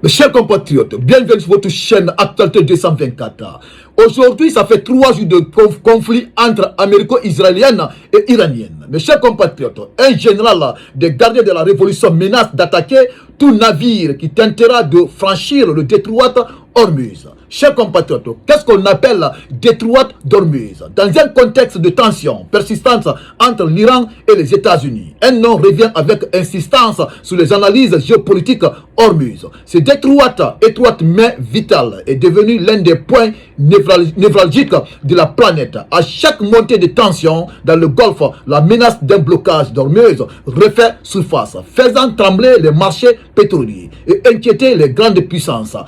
Mes chers compatriotes, bienvenue sur votre chaîne Actualité 224. Aujourd'hui, ça fait 3 jours de conflit entre américo-israélienne et iranienne. Mes chers compatriotes, un général des gardiens de la révolution menace d'attaquer tout navire qui tentera de franchir le détroit Hormuz. Chers compatriotes, qu'est-ce qu'on appelle détroit d'Hormuz? Dans un contexte de tension persistante entre l'Iran et les États-Unis, un nom revient avec insistance sur les analyses géopolitiques Hormuz. Ce détroit, étroite mais vital, est devenu l'un des points névralgiques de la planète. À chaque montée de tension dans le Golfe, la menace d'un blocage d'Hormuz refait surface, faisant trembler les marchés pétroliers et inquiéter les grandes puissances.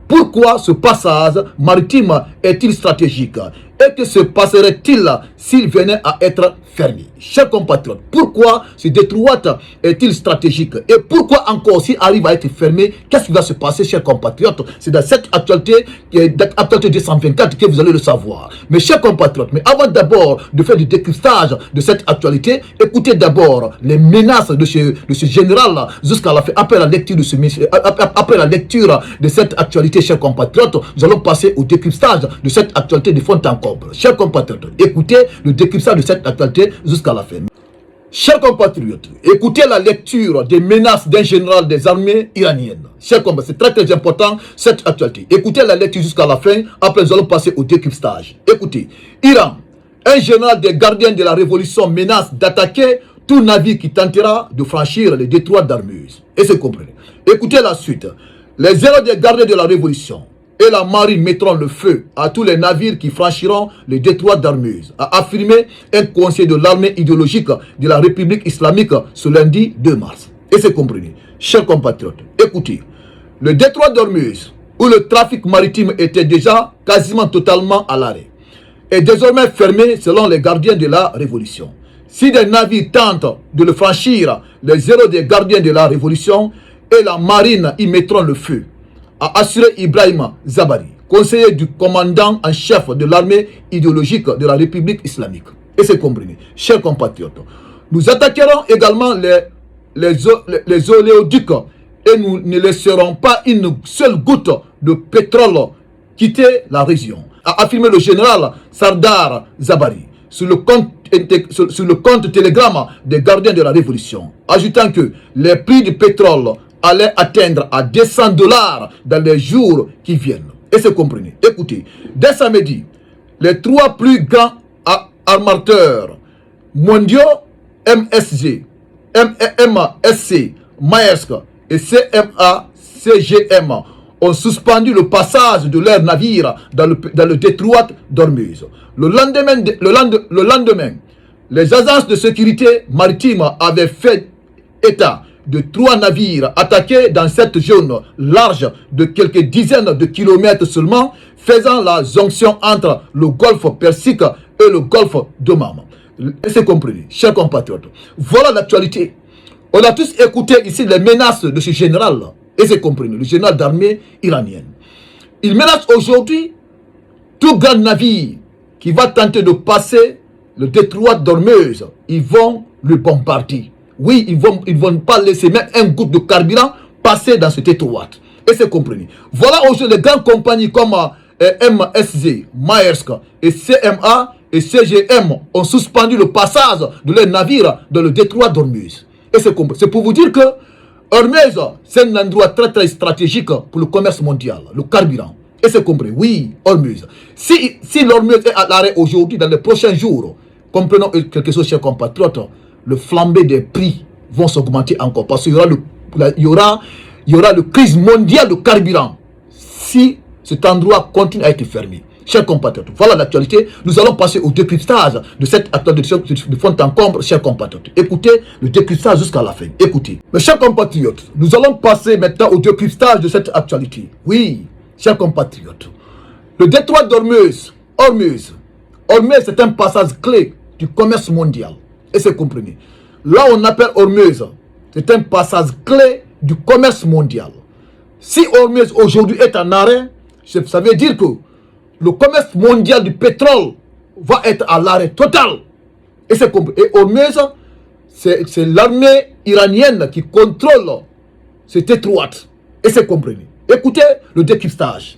Pourquoi ce passage maritime est-il stratégique? Et que se passerait-il s'il venait à être fermé? Chers compatriotes, pourquoi ce détroit est-il stratégique? Et pourquoi encore s'il arrive à être fermé, qu'est-ce qui va se passer, chers compatriotes? C'est dans cette actualité 224 que vous allez le savoir. Mais chers compatriotes, mais avant d'abord de faire du décryptage de cette actualité, écoutez d'abord les menaces de ce général jusqu'à la fin. Après la lecture de cette actualité, chers compatriotes, nous allons passer au décryptage de cette actualité de fond en comble. Chers compatriotes, écoutez le décryptage de cette actualité jusqu'à la fin. Chers compatriotes, écoutez la lecture des menaces d'un général des armées iraniennes. Chers compatriotes, c'est très important cette actualité. Écoutez la lecture jusqu'à la fin, après nous allons passer au décryptage. Écoutez, Iran, un général des gardiens de la révolution menace d'attaquer tout navire qui tentera de franchir le détroit d'Hormuz. Et c'est compris. Écoutez la suite. Les héros des gardiens de la révolution et la marine mettront le feu à tous les navires qui franchiront le détroit d'Hormuz, a affirmé un conseiller de l'armée idéologique de la République islamique ce lundi 2 mars. Et c'est compris. Chers compatriotes, écoutez, le détroit d'Hormuz, où le trafic maritime était déjà quasiment totalement à l'arrêt, est désormais fermé selon les gardiens de la révolution. Si des navires tentent de le franchir, les héros des gardiens de la révolution et la marine y mettront le feu, a assuré Ibrahim Zabari, conseiller du commandant en chef de l'armée idéologique de la République islamique. Et c'est compris. Chers compatriotes, nous attaquerons également les oléoducs et nous ne laisserons pas une seule goutte de pétrole quitter la région, a affirmé le général Sardar Zabari sur le compte Telegram des gardiens de la révolution, ajoutant que les prix du pétrole allait atteindre à 200 $ dans les jours qui viennent. Et c'est compris. Écoutez, dès samedi, les 3 plus grands armateurs mondiaux, MSC, Maersk et CMA-CGM, ont suspendu le passage de leurs navires dans le détroit d'Hormuz. Le lendemain, les agences de sécurité maritime avaient fait état de 3 navires attaqués dans cette zone large de quelques dizaines de kilomètres seulement, faisant la jonction entre le golfe Persique et le golfe d'Oman. C'est compris, chers compatriotes. Voilà l'actualité. On a tous écouté ici les menaces de ce général, et c'est compris, le général d'armée iranienne. Il menace aujourd'hui tout grand navire qui va tenter de passer le détroit d'Hormuz. Ils vont le bombarder. Oui, ils vont pas laisser même un goutte de carburant passer dans ce détroit. Et c'est compris. Voilà aujourd'hui les grandes compagnies comme MSC, Maersk et CMA et CGM ont suspendu le passage de leurs navires dans le détroit d'Hormuz. Et c'est compris. C'est pour vous dire que Hormuz, c'est un endroit très stratégique pour le commerce mondial, le carburant. Et c'est compris. Oui, Hormuz. Si l'Hormuz est à l'arrêt aujourd'hui, dans les prochains jours, comprenons quelque chose, chers compatriotes, le flambé des prix vont s'augmenter encore parce qu'il y aura le crise mondiale de carburant si cet endroit continue à être fermé. Chers compatriotes, voilà l'actualité. Nous allons passer au décryptage de cette actualité de fond en comble, chers compatriotes. Écoutez le décryptage jusqu'à la fin. Écoutez. Mes chers compatriotes, nous allons passer maintenant au décryptage de cette actualité. Oui, chers compatriotes. Le détroit d'Hormuz, c'est un passage clé du commerce mondial. Et c'est compris. Là, on appelle Hormuz, c'est un passage clé du commerce mondial. Si Hormuz aujourd'hui est en arrêt, ça veut dire que le commerce mondial du pétrole va être à l'arrêt total. Et c'est compris. Et Hormuz, c'est l'armée iranienne qui contrôle cette détroit. Et c'est compris. Écoutez le décryptage.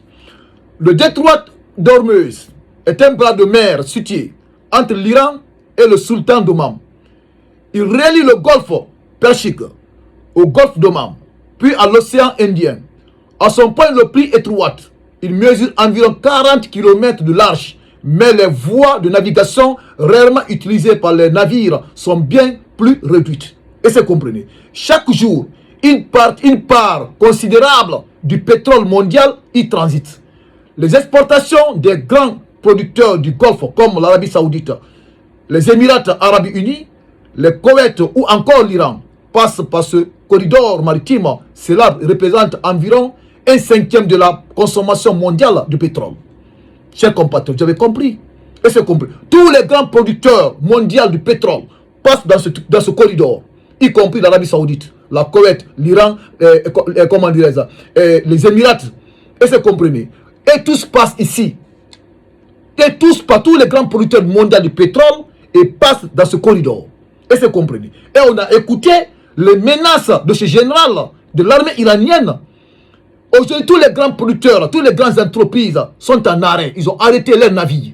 Le détroit d'Ormuz est un bras de mer situé entre l'Iran et le sultan d'Oman. Il relie le golfe Persique au golfe d'Oman, puis à l'océan Indien. À son point le plus étroit, il mesure environ 40 km de large, mais les voies de navigation réellement utilisées par les navires sont bien plus réduites. Et c'est compris. Chaque jour, une part considérable du pétrole mondial y transite. Les exportations des grands producteurs du Golfe comme l'Arabie Saoudite, les Émirats Arabes Unis, le Koweït ou encore l'Iran passent par ce corridor maritime. Cela représente environ 1/5 de la consommation mondiale de pétrole. Chers compatriotes, vous avez compris? Et c'est compris. Tous les grands producteurs mondiaux du pétrole passent dans ce corridor, y compris l'Arabie Saoudite, la Koweït, l'Iran, comment dirais-je, les Émirats. Et c'est compris. Et tout se passe ici. Et tous les grands producteurs mondiaux du pétrole et passent dans ce corridor. Et c'est compris. Et on a écouté les menaces de ce général de l'armée iranienne. Aujourd'hui, tous les grands producteurs, toutes les grandes entreprises sont en arrêt. Ils ont arrêté leurs navires.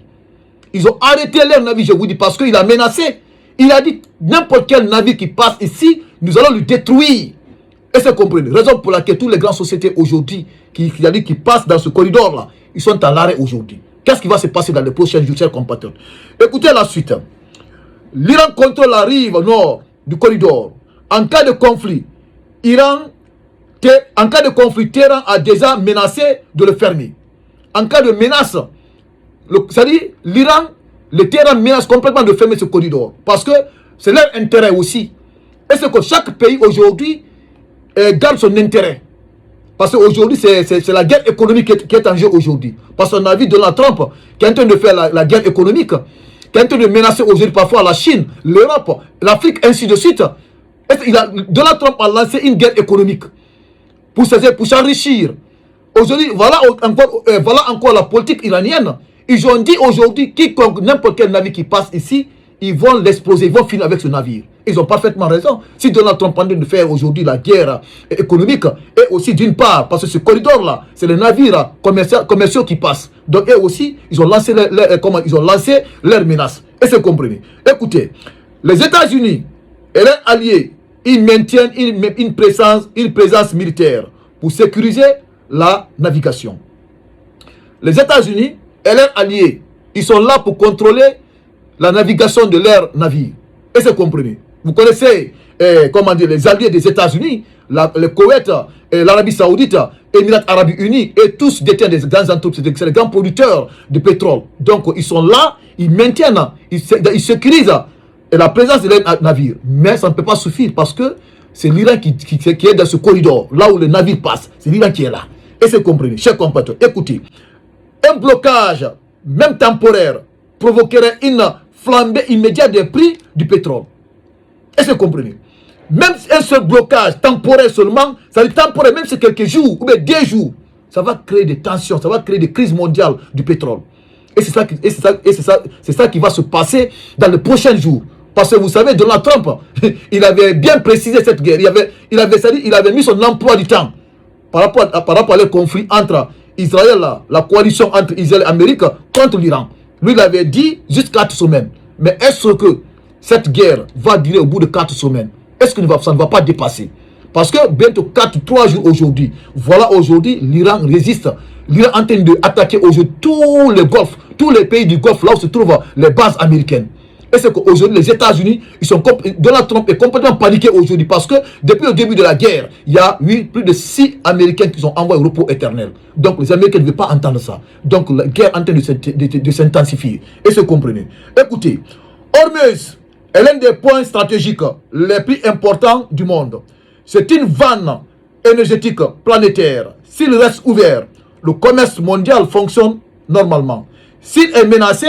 Ils ont arrêté leurs navires, je vous dis, parce qu'il a menacé. Il a dit, n'importe quel navire qui passe ici, nous allons le détruire. Et c'est compris. Raison pour laquelle toutes les grandes sociétés aujourd'hui qui passent dans ce corridor-là, ils sont en arrêt aujourd'hui. Qu'est-ce qui va se passer dans les prochains jours, chers compatriotes? Écoutez la suite. L'Iran contrôle la rive nord du corridor. En cas de conflit, Téhéran a déjà menacé de le fermer. En cas de menace, c'est-à-dire l'Iran, le Téhéran menace complètement de fermer ce corridor. Parce que c'est leur intérêt aussi. Et c'est que chaque pays aujourd'hui garde son intérêt. Parce qu'aujourd'hui, c'est la guerre économique qui est en jeu aujourd'hui. Parce qu'on a vu Donald Trump qui est en train de faire la guerre économique, qui est en train de menacer aujourd'hui parfois la Chine, l'Europe, l'Afrique, ainsi de suite. Donald Trump a lancé une guerre économique pour s'enrichir. Aujourd'hui, voilà encore la politique iranienne. Ils ont dit aujourd'hui, quiconque, n'importe quel navire qui passe ici, ils vont l'exploser, ils vont finir avec ce navire. Ils ont parfaitement raison. Si Donald Trump est en train de faire aujourd'hui la guerre économique, et aussi d'une part, parce que ce corridor-là, c'est les navires commerciaux qui passent. Donc, eux aussi, ils ont lancé leurs menaces. Et c'est compris. Écoutez, les États-Unis et leurs alliés, ils maintiennent une présence militaire pour sécuriser la navigation. Les États-Unis et leurs alliés, ils sont là pour contrôler la navigation de leurs navires. Et c'est compris. Vous connaissez les alliés des États-Unis, le Koweït, l'Arabie Saoudite, les Émirats Arabes Unis, et tous détiennent des grandes entreprises, c'est les grands producteurs de pétrole. Donc ils sont là, ils maintiennent, ils sécurisent la présence de leurs navires. Mais ça ne peut pas suffire parce que c'est l'Iran qui est dans ce corridor, là où les navires passent. C'est l'Iran qui est là. Et c'est compris. Chers compatriotes, écoutez, un blocage, même temporaire, provoquerait une flambée immédiate des prix du pétrole. Et c'est compris. Même un seul blocage temporaire seulement, ça veut dire temporaire, même si c'est quelques jours ou bien 2 jours, ça va créer des tensions, ça va créer des crises mondiales du pétrole. Et c'est ça qui va se passer dans les prochains jours. Parce que vous savez, Donald Trump, il avait bien précisé cette guerre. Il avait mis son emploi du temps par rapport au conflit entre Israël, la coalition entre Israël et l'Amérique contre l'Iran. Lui, il avait dit juste 4 semaines. Mais est-ce que cette guerre va durer au bout de 4 semaines? Est-ce que ça ne va pas dépasser? Parce que bientôt 3 jours aujourd'hui, voilà aujourd'hui, l'Iran résiste. L'Iran est en train d'attaquer aujourd'hui tous les pays du Golfe, là où se trouvent les bases américaines. Et c'est qu'aujourd'hui, les États-Unis, Donald Trump est complètement paniqué aujourd'hui parce que depuis le début de la guerre, il y a eu plus de 6 Américains qui sont envoyés au repos éternel. Donc les Américains ne veulent pas entendre ça. Donc la guerre est en train de s'intensifier. Et se comprenez. Écoutez, Hormuz est l'un des points stratégiques les plus importants du monde. C'est une vanne énergétique planétaire. S'il reste ouvert, le commerce mondial fonctionne normalement. S'il est menacé,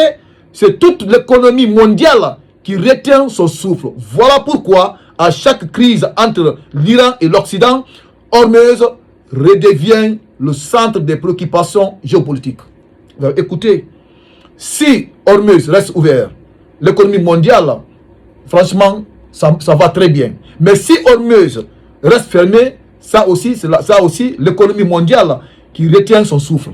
c'est toute l'économie mondiale qui retient son souffle. Voilà pourquoi, à chaque crise entre l'Iran et l'Occident, Hormuz redevient le centre des préoccupations géopolitiques. Écoutez, si Hormuz reste ouvert, l'économie franchement, ça va très bien. Mais si Hormuz reste fermé, ça aussi, l'économie mondiale qui retient son souffle.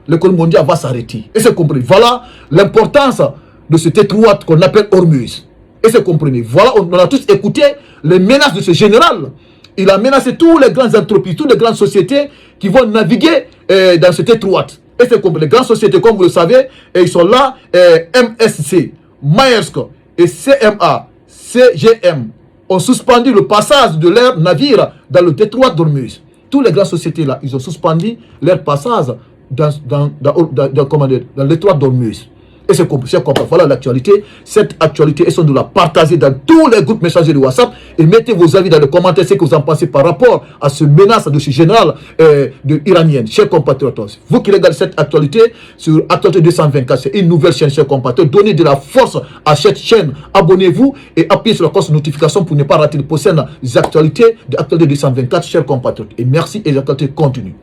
L'économie mondiale va s'arrêter. Et c'est compris. Voilà l'importance de ce détroit qu'on appelle Hormuz. Et c'est compris. Voilà, on a tous écouté les menaces de ce général. Il a menacé tous les grandes entreprises, toutes les grandes sociétés qui vont naviguer dans ce détroit. Et c'est compris. Les grandes sociétés, comme vous le savez, ils sont là, MSC, Maersk et CMA, CGM, ont suspendu le passage de leurs navires dans le détroit d'Ormuz. Toutes les grandes sociétés là, ils ont suspendu leur passage dans le détroit d'Ormuz. Et c'est comme voilà l'actualité. Cette actualité, ils sont de la partager dans tous les groupes messagers de WhatsApp et mettez vos avis dans les commentaires, ce que vous en pensez par rapport à ce menace de ce général iranien. Chers compatriotes, vous qui regardez cette actualité sur Actualité 224, c'est une nouvelle chaîne, chers compatriotes. Donnez de la force à cette chaîne. Abonnez-vous et appuyez sur la cloche de notification pour ne pas rater les prochaines actualités de Actualité 224, chers compatriotes. Et merci et l'actualité continue.